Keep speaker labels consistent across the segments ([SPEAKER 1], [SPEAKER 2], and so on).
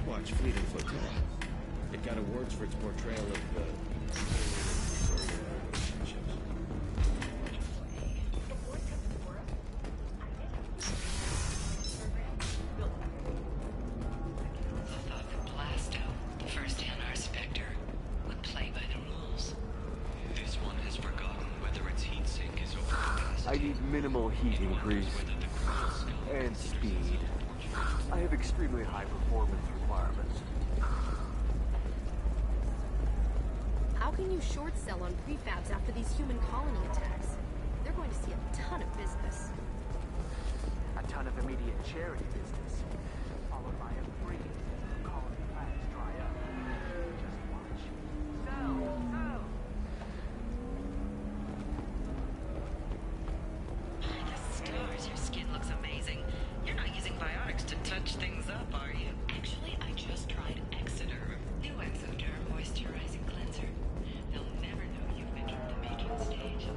[SPEAKER 1] Watch Fleet and Flotilla. It got awards for its portrayal of relationships.
[SPEAKER 2] I need minimal heat increase and speed. I have extremely high performance requirements.
[SPEAKER 3] How can you short sell on prefabs after these human colony attacks? They're going to see a ton of business.
[SPEAKER 2] A ton of immediate charity business, followed by a free colony plans dry up. Just watch. Sell! Sell!
[SPEAKER 4] Stars, your skin looks amazing. You're not using biotics to touch things up, are you? Actually, I just tried Exoderm. New Exoderm moisturizing cleanser. They'll never know you've entered the making stage.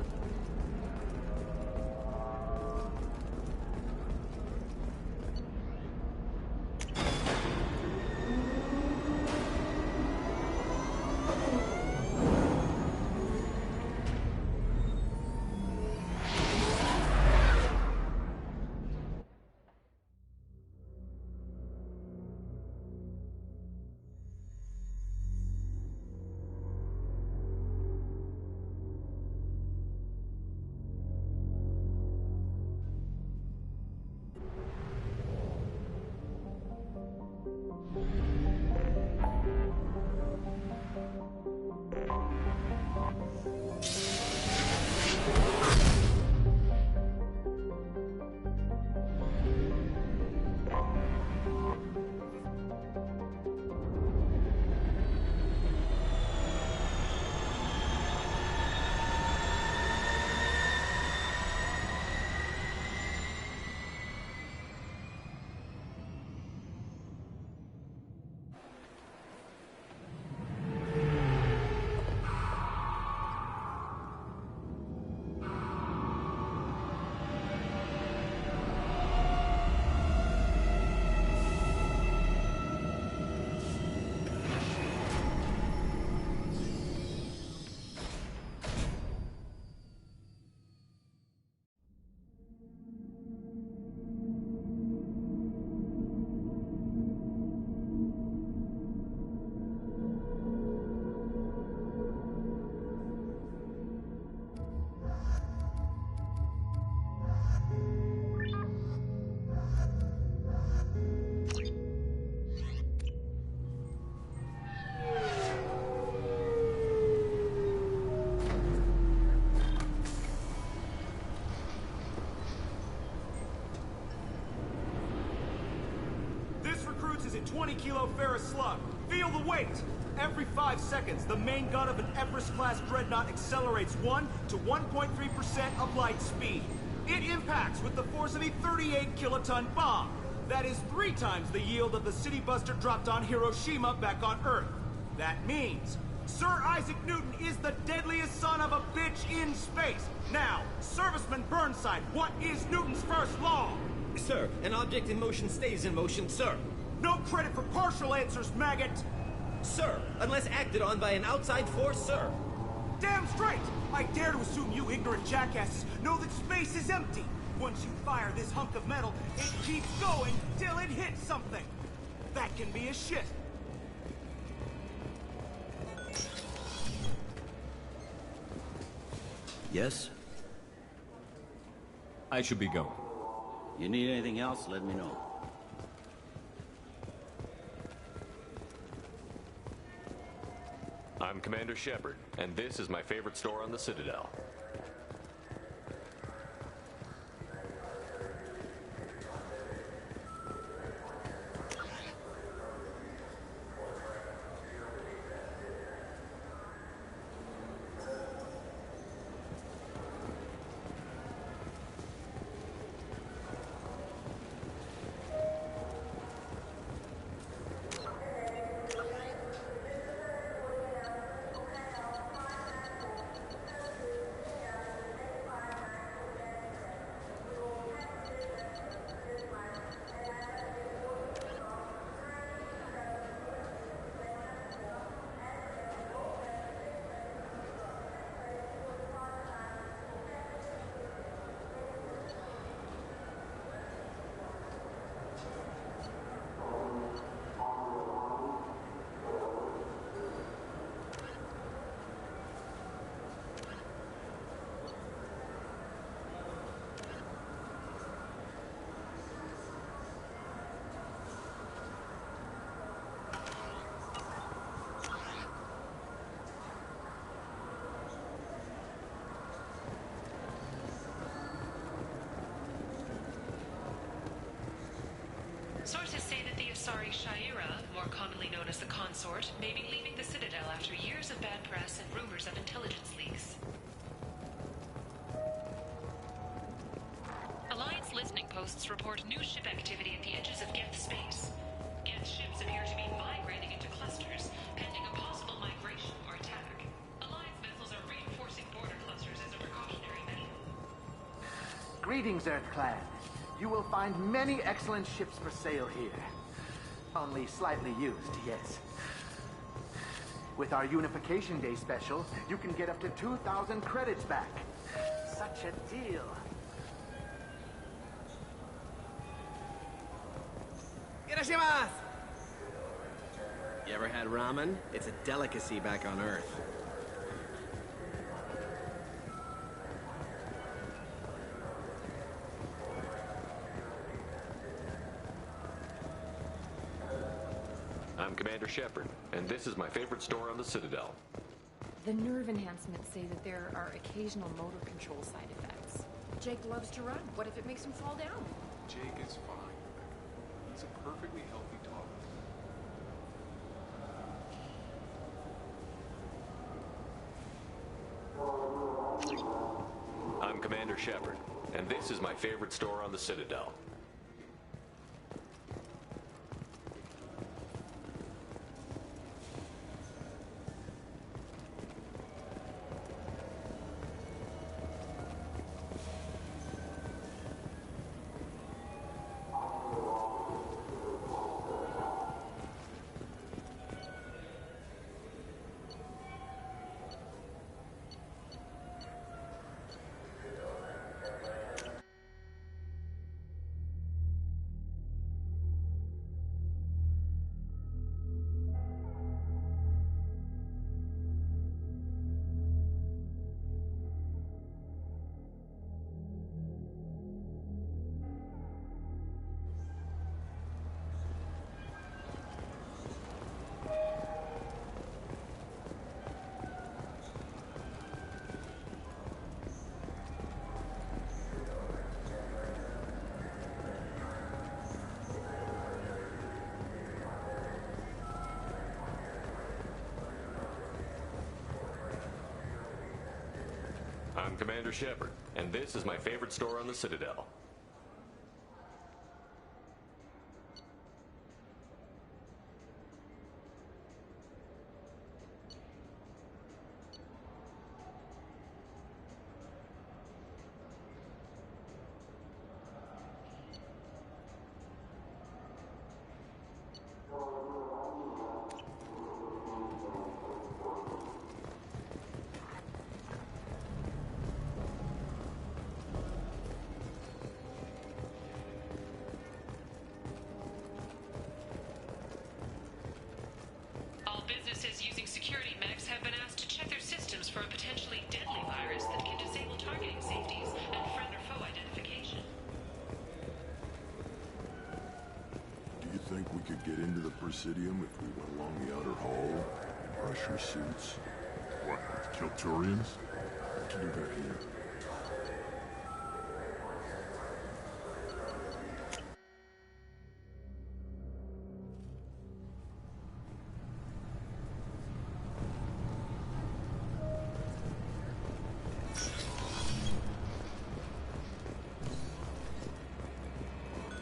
[SPEAKER 5] Is a 20-kilo ferrous slug. Feel the weight! Every 5 seconds, the main gun of an Everest-class dreadnought accelerates 1 to 1.3% of light speed. It impacts with the force of a 38-kiloton bomb. That is 3 times the yield of the city buster dropped on Hiroshima back on Earth. That means Sir Isaac Newton is the deadliest son of a bitch in space. Now, Serviceman Burnside, what is Newton's first law?
[SPEAKER 1] Sir, an object in motion stays in motion, sir.
[SPEAKER 5] No credit for partial answers, maggot!
[SPEAKER 1] Sir, unless acted on by an outside force, sir.
[SPEAKER 5] Damn straight! I dare to assume you ignorant jackasses know that space is empty. Once you fire this hunk of metal, it keeps going till it hits something. That can be a shit.
[SPEAKER 6] Yes?
[SPEAKER 7] I should be going.
[SPEAKER 6] You need anything else, let me know.
[SPEAKER 7] I'm Commander Shepard, and this is my favorite store on the Citadel.
[SPEAKER 8] Commissary Shaira, more commonly known as the Consort, may be leaving the Citadel after years of bad press and rumors of intelligence leaks. Alliance listening posts report new ship activity at the edges of Geth space. Geth ships appear to be migrating into clusters, pending a possible migration or attack. Alliance vessels are reinforcing border clusters as a precautionary measure.
[SPEAKER 2] Greetings, Earth Clan. You will find many excellent ships for sale here. Only slightly used, yes. With our Unification Day special, you can get up to 2,000 credits back. Such a deal.
[SPEAKER 1] Irashimasu! You ever had ramen? It's a delicacy back on Earth.
[SPEAKER 7] I'm Commander Shepard, and this is my favorite store on the Citadel.
[SPEAKER 9] The nerve enhancements say that there are occasional motor control side effects. Jake loves to run. What if it makes him fall down?
[SPEAKER 10] Jake is fine, Rebecca. He's a perfectly healthy dog.
[SPEAKER 7] I'm Commander Shepard, and this is my favorite store on the Citadel. I'm Commander Shepard, and this is my favorite store on the Citadel.
[SPEAKER 8] Businesses using security mechs have been asked to check their systems for a potentially deadly virus that can disable targeting safeties and friend or foe identification.
[SPEAKER 11] Do you think we could get into the Presidium if we went along the outer hall in pressure suits? What, Kilturians? What you do back here?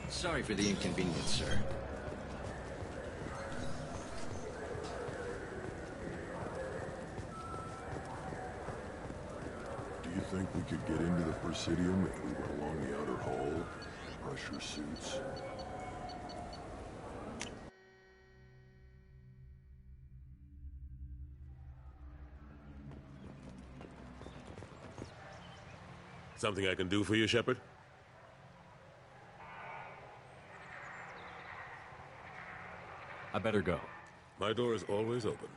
[SPEAKER 6] Sorry for the inconvenience, sir.
[SPEAKER 11] Do you think we could get into the Presidium if we went along the outer hall in pressure suits?
[SPEAKER 12] Something I can do for you, Shepard?
[SPEAKER 13] I better go.
[SPEAKER 12] My door is always open.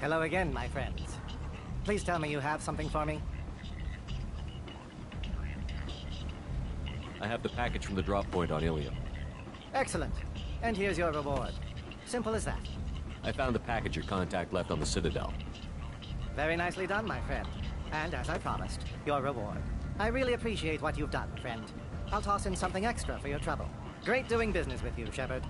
[SPEAKER 14] Hello again, my friends. Please tell me you have something for me.
[SPEAKER 13] I have the package from the drop point on Ilium.
[SPEAKER 14] Excellent. And here's your reward. Simple as that.
[SPEAKER 13] I found the package your contact left on the Citadel.
[SPEAKER 14] Very nicely done, my friend. And as I promised, your reward. I really appreciate what you've done, friend. I'll toss in something extra for your trouble. Great doing business with you, Shepard.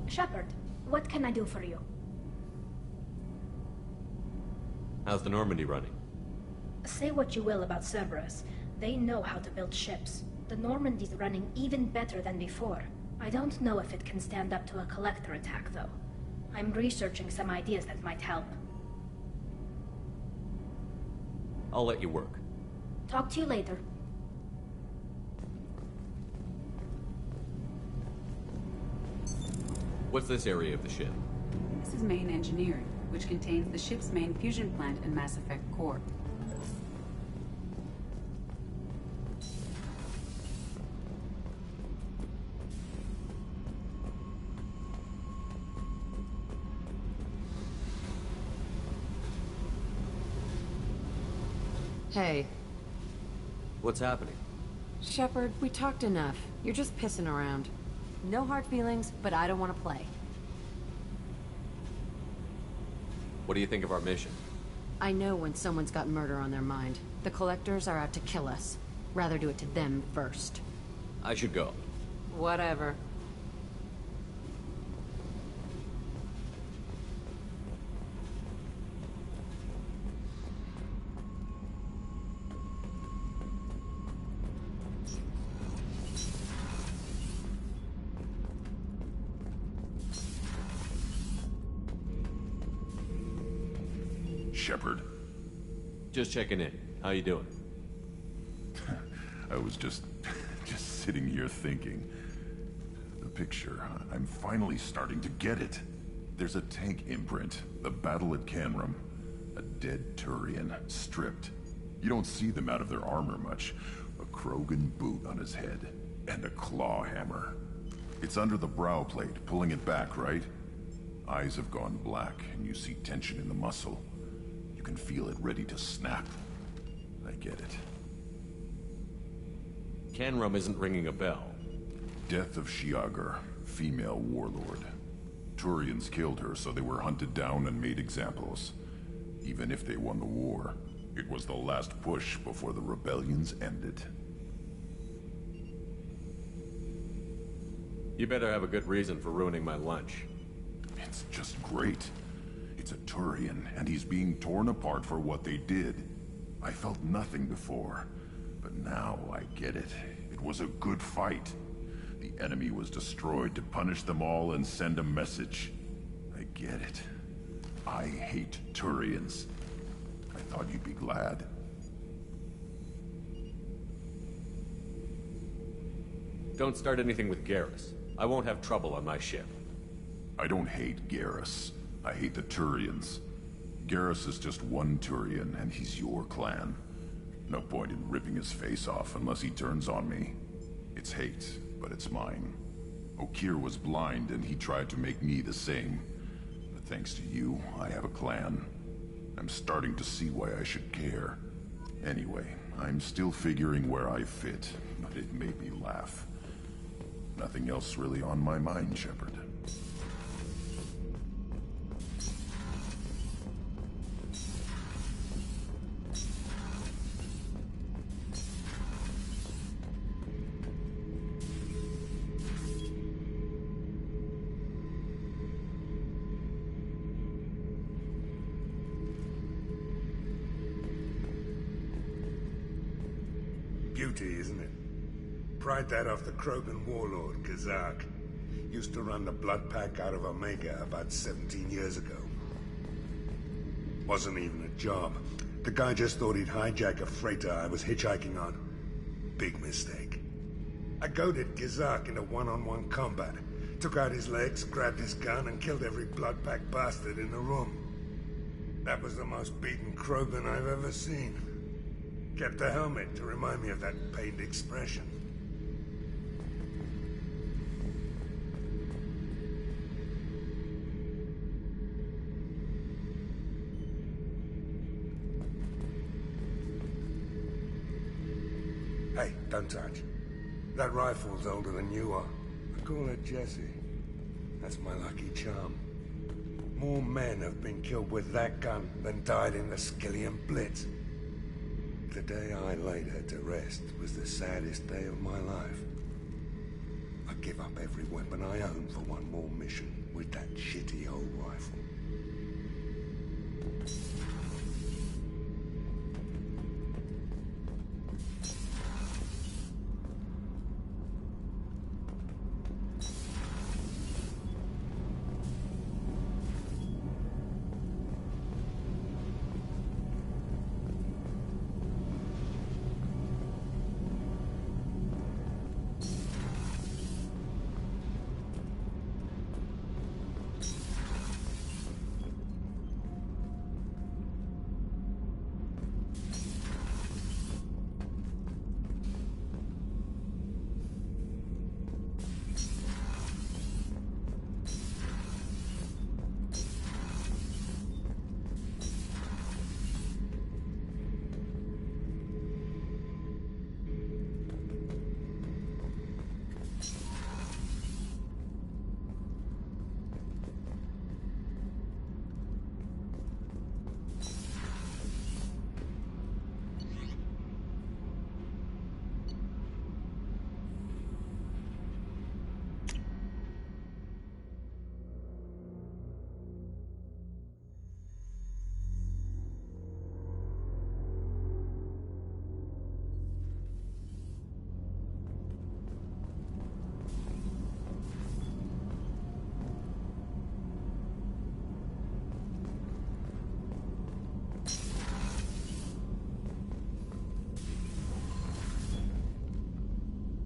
[SPEAKER 15] Shepard, what can I do for you?
[SPEAKER 13] How's the Normandy running?
[SPEAKER 15] Say what you will about Cerberus. They know how to build ships. The Normandy's running even better than before. I don't know if it can stand up to a collector attack, though. I'm researching some ideas that might help.
[SPEAKER 13] I'll let you work.
[SPEAKER 15] Talk to you later.
[SPEAKER 13] What's this area of the ship?
[SPEAKER 16] This is main engineering, which contains the ship's main fusion plant and Mass Effect core.
[SPEAKER 17] Hey.
[SPEAKER 13] What's happening?
[SPEAKER 17] Shepard, we talked enough. You're just pissing around. No hard feelings, but I don't want to play.
[SPEAKER 13] What do you think of our mission?
[SPEAKER 17] I know when someone's got murder on their mind. The Collectors are out to kill us. Rather do it to them first.
[SPEAKER 13] I should go.
[SPEAKER 17] Whatever.
[SPEAKER 11] Shepard.
[SPEAKER 13] Just checking in. How you doing?
[SPEAKER 11] I was just sitting here thinking. The picture, I'm finally starting to get it. There's a tank imprint, the battle at Canrum. A dead Turian, stripped. You don't see them out of their armor much. A Krogan boot on his head, and a claw hammer. It's under the brow plate, pulling it back, right? Eyes have gone black, and you see tension in the muscle. You can feel it ready to snap. I get it.
[SPEAKER 13] Canrum isn't ringing a bell.
[SPEAKER 11] Death of Shiagar, female warlord. Turians killed her, so they were hunted down and made examples. Even if they won the war, it was the last push before the rebellions ended.
[SPEAKER 13] You better have a good reason for ruining my lunch.
[SPEAKER 11] It's just great. It's a Turian, and he's being torn apart for what they did. I felt nothing before, but now I get it. It was a good fight. The enemy was destroyed to punish them all and send a message. I get it. I hate Turians. I thought you'd be glad.
[SPEAKER 7] Don't start anything with Garrus. I won't have trouble on my ship.
[SPEAKER 11] I don't hate Garrus. I hate the Turians. Garrus is just one Turian, and he's your clan. No point in ripping his face off unless he turns on me. It's hate, but it's mine. Okeer was blind, and he tried to make me the same. But thanks to you, I have a clan. I'm starting to see why I should care. Anyway, I'm still figuring where I fit, but it made me laugh. Nothing else really on my mind, Shepard.
[SPEAKER 18] Beauty, isn't it? Pried that off the Krogan warlord, Kazak. Used to run the blood pack out of Omega about 17 years ago. Wasn't even a job. The guy just thought he'd hijack a freighter I was hitchhiking on. Big mistake. I goaded Kazak into one-on-one combat. Took out his legs, grabbed his gun, and killed every blood pack bastard in the room. That was the most beaten Krogan I've ever seen. Kept a helmet to remind me of that pained expression. Hey, don't touch. That rifle's older than you are. I call it Jesse. That's my lucky charm. More men have been killed with that gun than died in the Skillian Blitz. The day I laid her to rest was the saddest day of my life. I give up every weapon I own for one more mission with that shitty old rifle.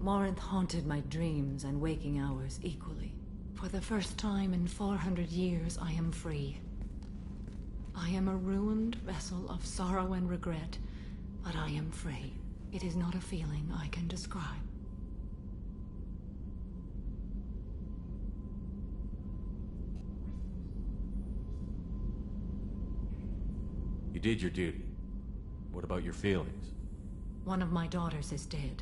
[SPEAKER 19] Morinth haunted my dreams and waking hours equally. For the first time in 400 years, I am free. I am a ruined vessel of sorrow and regret, but I am free. It is not a feeling I can describe.
[SPEAKER 13] You did your duty. What about your feelings?
[SPEAKER 19] One of my daughters is dead.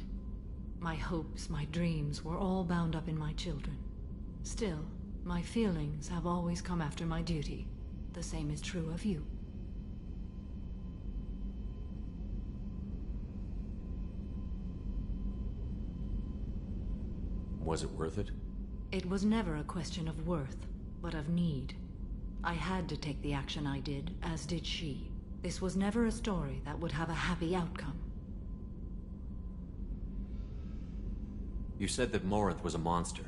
[SPEAKER 19] My hopes, my dreams were all bound up in my children. Still, my feelings have always come after my duty. The same is true of you.
[SPEAKER 13] Was it worth it?
[SPEAKER 19] It was never a question of worth, but of need. I had to take the action I did, as did she. This was never a story that would have a happy outcome.
[SPEAKER 6] You said that Morinth was a monster,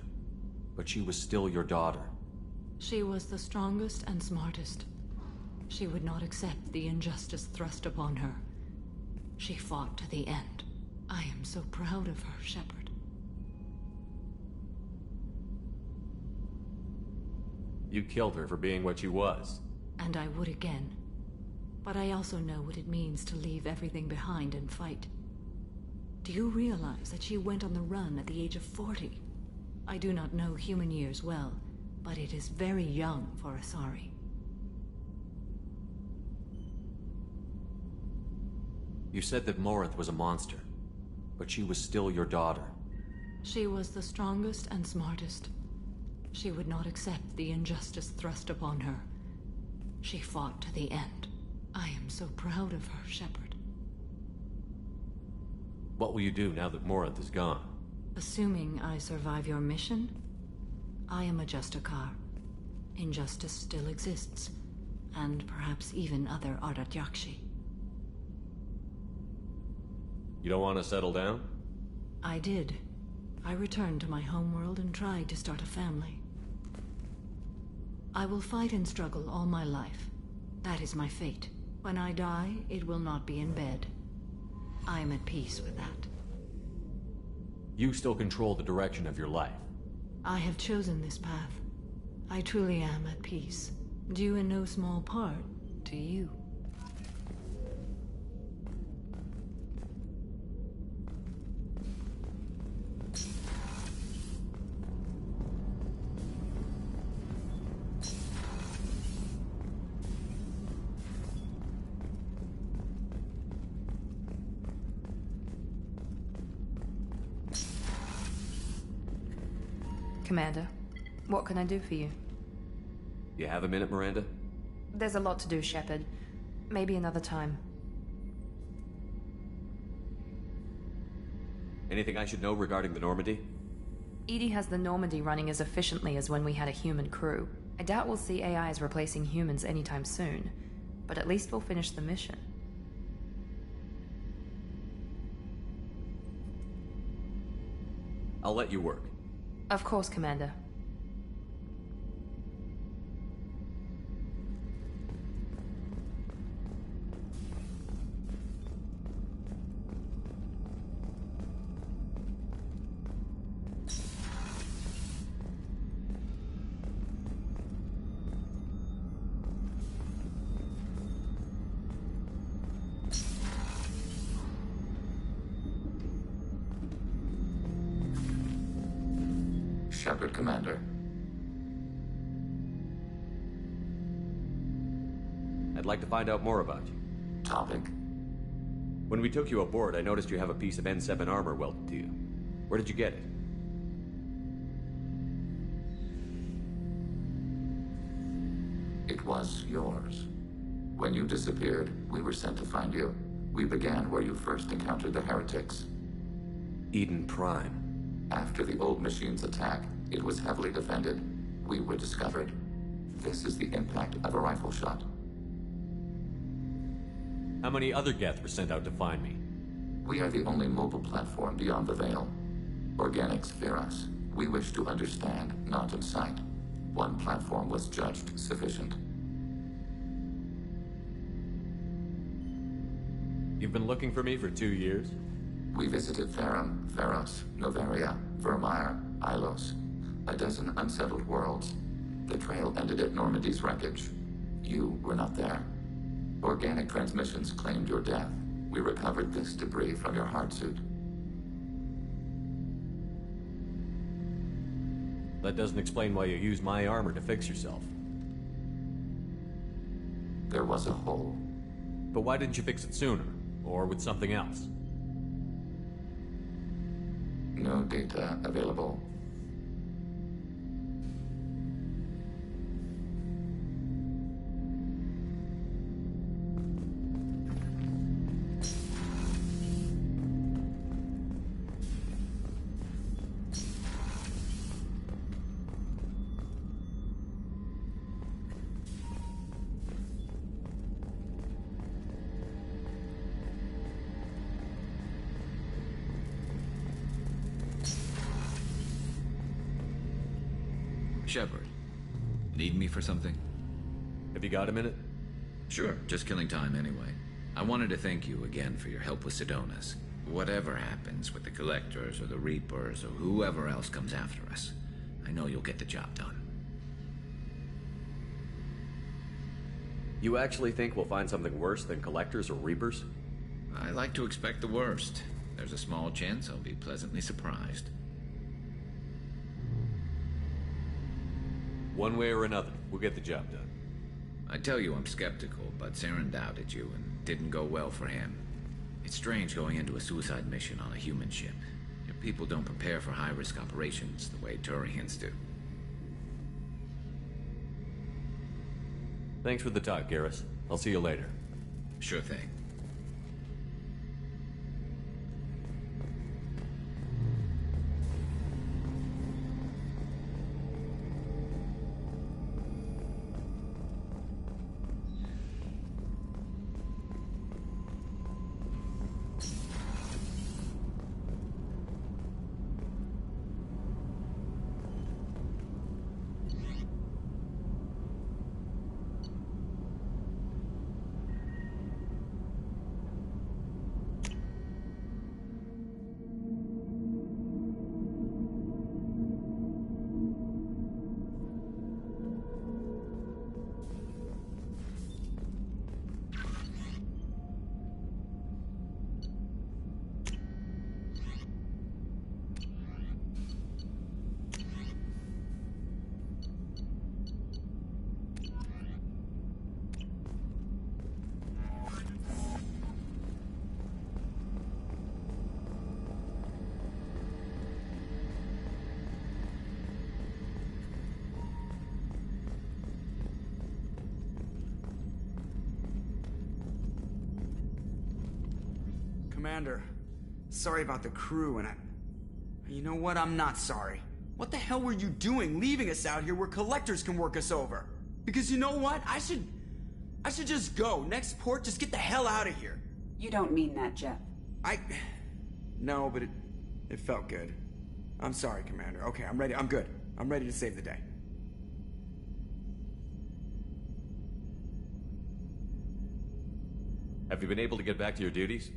[SPEAKER 6] but she was still your daughter.
[SPEAKER 19] She was the strongest and smartest. She would not accept the injustice thrust upon her. She fought to the end. I am so proud of her, Shepard.
[SPEAKER 6] You killed her for being what she was.
[SPEAKER 19] And I would again. But I also know what it means to leave everything behind and fight. Do you realize that she went on the run at the age of 40? I do not know human years well, but it is very young for Asari.
[SPEAKER 6] You said that Morinth was a monster, but she was still your daughter.
[SPEAKER 19] She was the strongest and smartest. She would not accept the injustice thrust upon her. She fought to the end. I am so proud of her, Shepard.
[SPEAKER 6] What will you do now that Morinth is gone?
[SPEAKER 19] Assuming I survive your mission, I am a Justikar. Injustice still exists, and perhaps even other Ardatyakshi.
[SPEAKER 6] You don't want to settle down?
[SPEAKER 19] I did. I returned to my homeworld and tried to start a family. I will fight and struggle all my life. That is my fate. When I die, it will not be in bed. I am at peace with that.
[SPEAKER 6] You still control the direction of your life.
[SPEAKER 19] I have chosen this path. I truly am at peace, due in no small part to you.
[SPEAKER 20] Commander, what can I do for you?
[SPEAKER 6] You have a minute, Miranda?
[SPEAKER 20] There's a lot to do, Shepard. Maybe another time.
[SPEAKER 6] Anything I should know regarding the Normandy?
[SPEAKER 20] EDI has the Normandy running as efficiently as when we had a human crew. I doubt we'll see AIs replacing humans anytime soon, but at least we'll finish the mission.
[SPEAKER 6] I'll let you work.
[SPEAKER 20] Of course, Commander.
[SPEAKER 21] Shepard, Commander.
[SPEAKER 6] I'd like to find out more about you.
[SPEAKER 21] Topic?
[SPEAKER 6] When we took you aboard, I noticed you have a piece of N7 armor welded to you. Where did you get it?
[SPEAKER 21] It was yours. When you disappeared, we were sent to find you. We began where you first encountered the heretics.
[SPEAKER 6] Eden Prime.
[SPEAKER 21] After the old machine's attack, it was heavily defended. We were discovered. This is the impact of a rifle shot.
[SPEAKER 6] How many other Geth were sent out to find me?
[SPEAKER 21] We are the only mobile platform beyond the Veil. Organics fear us. We wish to understand, not incite. One platform was judged sufficient.
[SPEAKER 6] You've been looking for me for 2 years?
[SPEAKER 21] We visited Ferrum, Feros, Novaria, Vermeer, Ilos. A dozen unsettled worlds. The trail ended at Normandy's wreckage. You were not there. Organic transmissions claimed your death. We recovered this debris from your hard suit.
[SPEAKER 6] That doesn't explain why you used my armor to fix yourself.
[SPEAKER 21] There was a hole.
[SPEAKER 6] But why didn't you fix it sooner? Or with something else?
[SPEAKER 21] No data available.
[SPEAKER 3] Shepard, need me for something?
[SPEAKER 6] Have you got a minute?
[SPEAKER 3] Sure, just killing time anyway. I wanted to thank you again for your help with Sidonis. Whatever happens with the Collectors or the Reapers or whoever else comes after us, I know you'll get the job done.
[SPEAKER 6] You actually think we'll find something worse than Collectors or Reapers?
[SPEAKER 3] I like to expect the worst. There's a small chance I'll be pleasantly surprised.
[SPEAKER 6] One way or another, we'll get the job done.
[SPEAKER 3] I tell you I'm skeptical, but Saren doubted you and didn't go well for him. It's strange going into a suicide mission on a human ship. Your people don't prepare for high-risk operations the way Turians do.
[SPEAKER 6] Thanks for the talk, Garrus. I'll see you later.
[SPEAKER 3] Sure thing.
[SPEAKER 22] Commander, sorry about the crew, and you know what? I'm not sorry. What the hell were you doing leaving us out here where Collectors can work us over? Because you know what? I should just go. Next port, just get the hell out of here.
[SPEAKER 16] You don't mean that, Jeff.
[SPEAKER 22] No, but it felt good. I'm sorry, Commander. Okay, I'm ready. I'm good. I'm ready to save the day.
[SPEAKER 6] Have you been able to get back to your duties?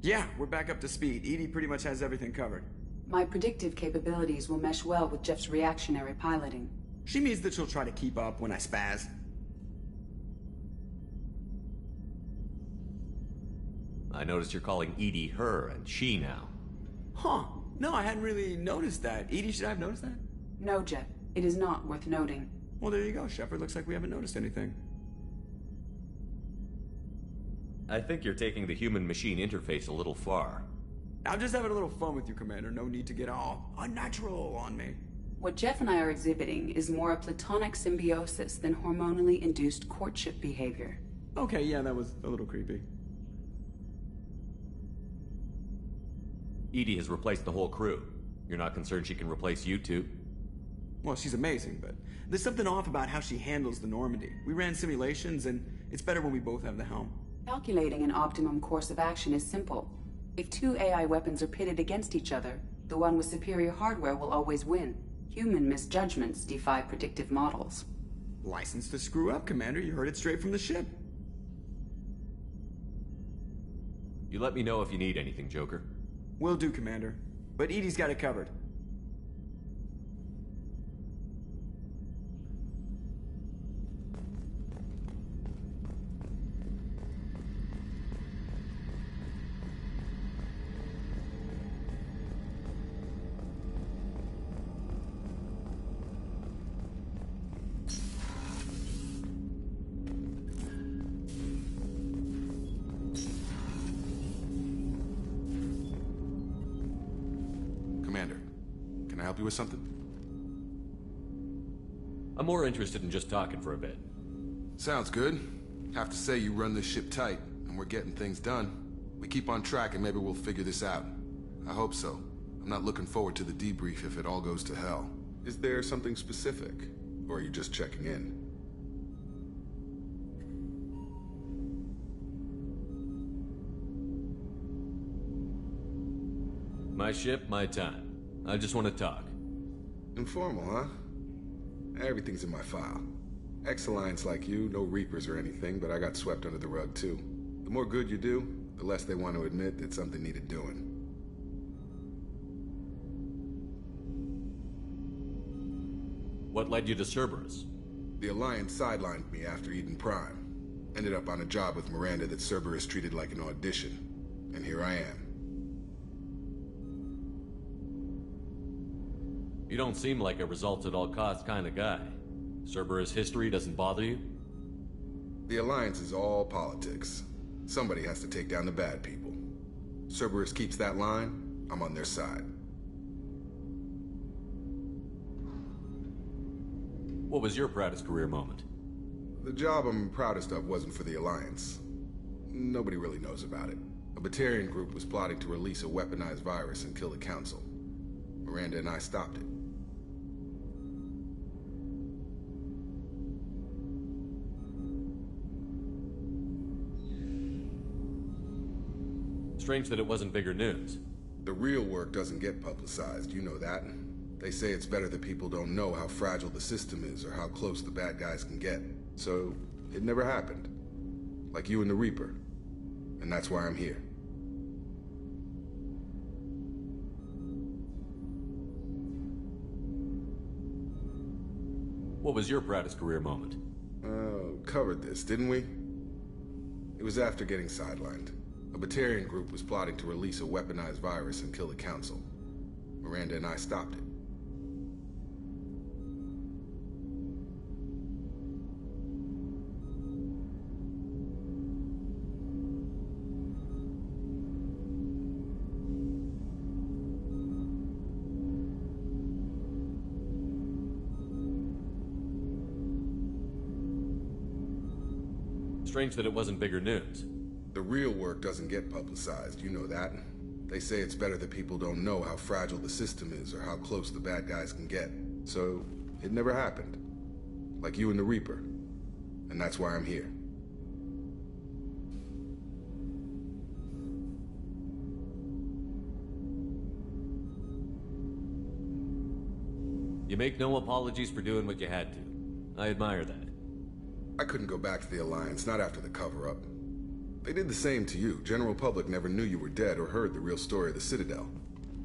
[SPEAKER 22] Yeah, we're back up to speed. Edie pretty much has everything covered.
[SPEAKER 16] My predictive capabilities will mesh well with Jeff's reactionary piloting.
[SPEAKER 22] She means that she'll try to keep up when I spaz.
[SPEAKER 6] I noticed you're calling Edie her and she now.
[SPEAKER 22] Huh. No, I hadn't really noticed that. Edie, should I have noticed that?
[SPEAKER 16] No, Jeff. It is not worth noting.
[SPEAKER 22] Well, there you go, Shepard. Looks like we haven't noticed anything.
[SPEAKER 6] I think you're taking the human-machine interface a little far.
[SPEAKER 22] I'm just having a little fun with you, Commander. No need to get all unnatural on me.
[SPEAKER 16] What Jeff and I are exhibiting is more a platonic symbiosis than hormonally induced courtship behavior.
[SPEAKER 22] Okay, yeah, that was a little creepy.
[SPEAKER 6] Edie has replaced the whole crew. You're not concerned she can replace you too?
[SPEAKER 22] Well, she's amazing, but there's something off about how she handles the Normandy. We ran simulations, and it's better when we both have the helm.
[SPEAKER 16] Calculating an optimum course of action is simple. If two AI weapons are pitted against each other, the one with superior hardware will always win. Human misjudgments defy predictive models.
[SPEAKER 22] License to screw up, Commander. You heard it straight from the ship.
[SPEAKER 6] You let me know if you need anything, Joker.
[SPEAKER 22] Will do, Commander. But Edie's got it covered.
[SPEAKER 10] Help you with something?
[SPEAKER 6] I'm more interested in just talking for a bit.
[SPEAKER 10] Sounds good. Have to say you run this ship tight, and we're getting things done. We keep on track and maybe we'll figure this out. I hope so. I'm not looking forward to the debrief if it all goes to hell. Is there something specific? Or are you just checking in?
[SPEAKER 6] My ship, my time. I just want to talk.
[SPEAKER 10] Informal, huh? Everything's in my file. Ex-Alliance like you, no Reapers or anything, but I got swept under the rug too. The more good you do, the less they want to admit that something needed doing.
[SPEAKER 13] What led you to Cerberus?
[SPEAKER 10] The Alliance sidelined me after Eden Prime. Ended up on a job with Miranda that Cerberus treated like an audition. And here I am.
[SPEAKER 13] You don't seem like a results-at-all-costs kind of guy. Cerberus history doesn't bother you?
[SPEAKER 10] The Alliance is all politics. Somebody has to take down the bad people. Cerberus keeps that line, I'm on their side.
[SPEAKER 13] What was your proudest career moment?
[SPEAKER 10] The job I'm proudest of wasn't for the Alliance. Nobody really knows about it. A Batarian group was plotting to release a weaponized virus and kill the Council. Miranda and I stopped it.
[SPEAKER 13] Strange that it wasn't bigger news.
[SPEAKER 10] The real work doesn't get publicized, you know that. They say it's better that people don't know how fragile the system is or how close the bad guys can get. So, it never happened. Like you and the Reaper. And that's why I'm here.
[SPEAKER 13] What was your proudest career moment?
[SPEAKER 10] Covered this, didn't we? It was after getting sidelined. A Batarian group was plotting to release a weaponized virus and kill the Council. Miranda and I stopped it.
[SPEAKER 13] Strange that it wasn't bigger news.
[SPEAKER 10] The real work doesn't get publicized, you know that. They say it's better that people don't know how fragile the system is or how close the bad guys can get. So, it never happened. Like you and the Reaper. And that's why I'm here.
[SPEAKER 13] You make no apologies for doing what you had to. I admire that.
[SPEAKER 10] I couldn't go back to the Alliance, not after the cover-up. They did the same to you. General public never knew you were dead or heard the real story of the Citadel.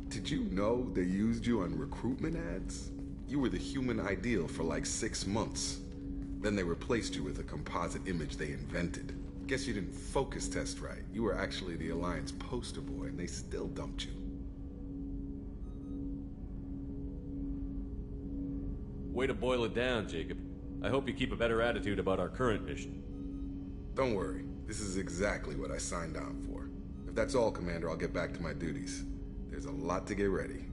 [SPEAKER 10] Did you know they used you on recruitment ads? You were the human ideal for like 6 months. Then they replaced you with a composite image they invented. Guess you didn't focus test right. You were actually the Alliance poster boy, and they still dumped you.
[SPEAKER 13] Way to boil it down, Jacob. I hope you keep a better attitude about our current mission.
[SPEAKER 10] Don't worry. This is exactly what I signed on for. If that's all, Commander, I'll get back to my duties. There's a lot to get ready.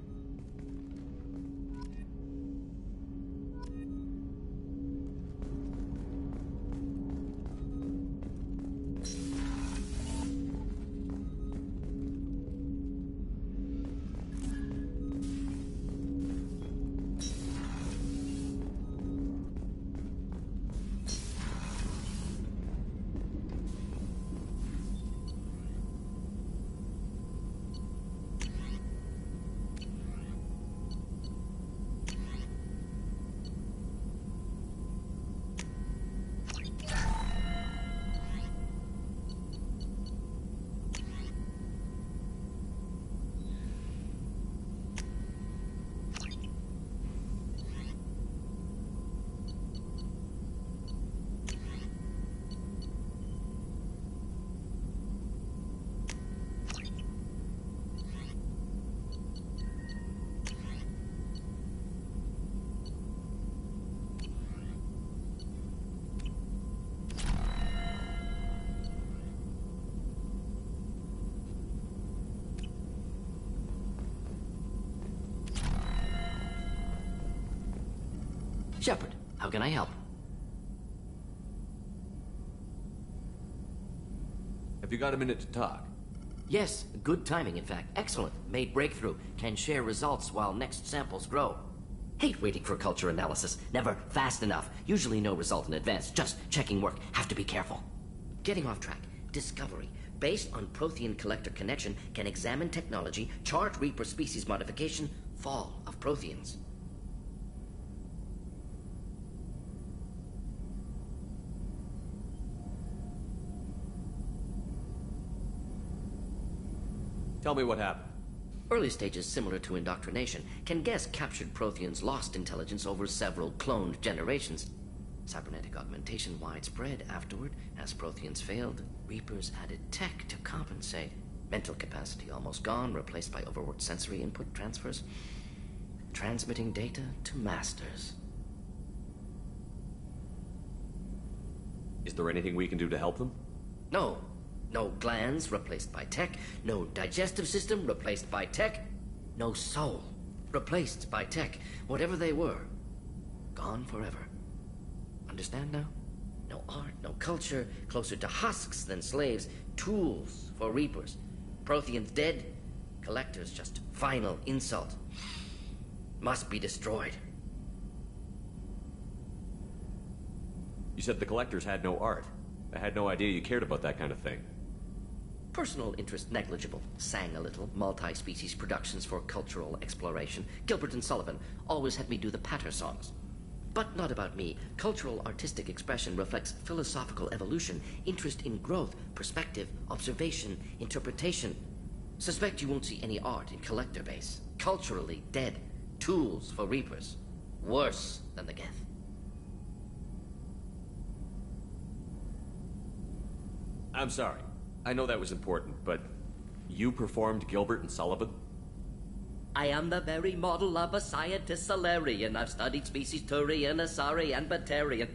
[SPEAKER 4] Shepard, how can I help?
[SPEAKER 13] Have you got a minute to talk?
[SPEAKER 4] Yes, good timing, in fact. Excellent. Made breakthrough. Can share results while next samples grow. Hate waiting for culture analysis. Never fast enough. Usually no result in advance. Just checking work. Have to be careful. Getting off track. Discovery. Based on Prothean collector connection, can examine technology, chart reap, or Reaper species modification, fall of Protheans. Discovery. Based on Prothean collector connection, can examine technology, chart, reap, or species modification, fall of Protheans. Discovery. Based on Prothean collector connection, can examine technology, chart, reap, or species modification, fall of Protheans. Discovery. Based on Prothean collector connection, can examine technology, chart, reap, or species modification, fall of Protheans.
[SPEAKER 6] Tell me what happened.
[SPEAKER 4] Early stages similar to indoctrination can guess captured Protheans lost intelligence over several cloned generations. Cybernetic augmentation widespread afterward. As Protheans failed, Reapers added tech to compensate. Mental capacity almost gone, replaced by overworked sensory input transfers. Transmitting data to masters.
[SPEAKER 6] Is there anything we can do to help them?
[SPEAKER 4] No. No glands replaced by tech. No digestive system replaced by tech. No soul replaced by tech. Whatever they were, gone forever. Understand now? No art, no culture, closer to husks than slaves. Tools for Reapers. Protheans dead. Collectors just final insult. Must be destroyed.
[SPEAKER 6] You said the Collectors had no art. I had no idea you cared about that kind of thing.
[SPEAKER 4] Personal interest negligible. Sang a little. Multi-species productions for cultural exploration. Gilbert and Sullivan always had me do the patter songs. But not about me. Cultural artistic expression reflects philosophical evolution, interest in growth, perspective, observation, interpretation. Suspect you won't see any art in Collector base. Culturally dead. Tools for Reapers. Worse than the Geth.
[SPEAKER 6] I'm sorry. I know that was important, but you performed Gilbert and Sullivan?
[SPEAKER 4] I am the very model of a scientist Solarian. I've studied species Turian, Asari, and Batarian.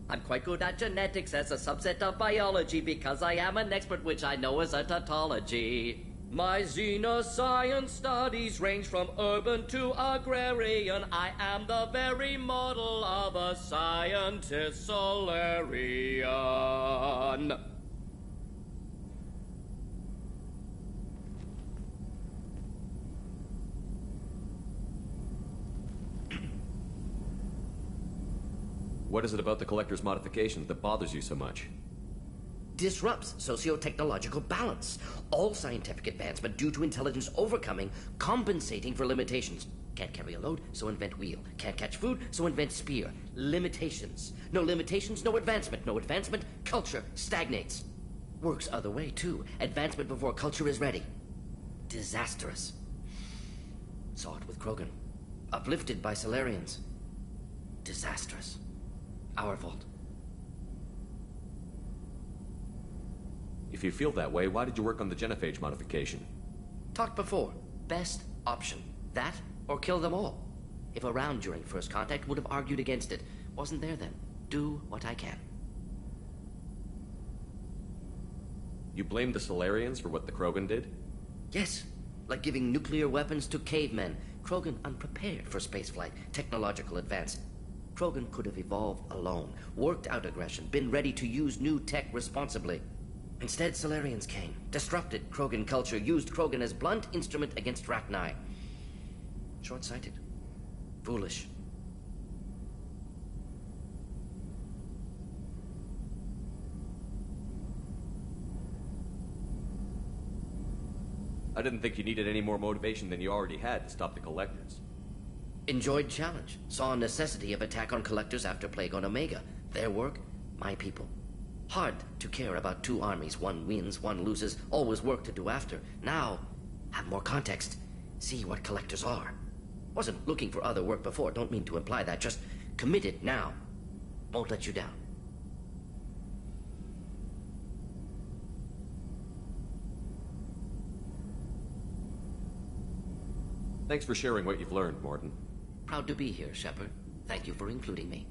[SPEAKER 4] I'm quite good at genetics as a subset of biology because I am an expert, which I know is a tautology. My xenoscience studies range from urban to agrarian. I am the very model of a scientist Solarian.
[SPEAKER 6] What is it about the Collector's modifications that bothers you so much?
[SPEAKER 4] Disrupts socio-technological balance. All scientific advancement due to intelligence overcoming, compensating for limitations. Can't carry a load, so invent wheel. Can't catch food, so invent spear. Limitations. No limitations, no advancement. No advancement, culture stagnates. Works other way, too. Advancement before culture is ready. Disastrous. Saw it with Krogan. Uplifted by Solarians. Disastrous. Our fault.
[SPEAKER 6] If you feel that way, why did you work on the genophage modification?
[SPEAKER 4] Talked before. Best option. That or kill them all. If around during first contact, would have argued against it. Wasn't there then. Do what I can.
[SPEAKER 6] You blame the Solarians for what the Krogan did?
[SPEAKER 4] Yes. Like giving nuclear weapons to cavemen. Krogan unprepared for spaceflight. Technological advance. Krogan could have evolved alone, worked out aggression, been ready to use new tech responsibly. Instead, Solarians came, disrupted Krogan culture, used Krogan as blunt instrument against Rachni. Short-sighted. Foolish.
[SPEAKER 6] I didn't think you needed any more motivation than you already had to stop the Collectors.
[SPEAKER 4] Enjoyed challenge. Saw necessity of attack on Collectors after Plague on Omega. Their work, my people. Hard to care about two armies. One wins, one loses. Always work to do after. Now, have more context. See what Collectors are. Wasn't looking for other work before. Don't mean to imply that. Just committed now. Won't let you down.
[SPEAKER 6] Thanks for sharing what you've learned, Morton.
[SPEAKER 4] Proud to be here, Shepard. Thank you for including me.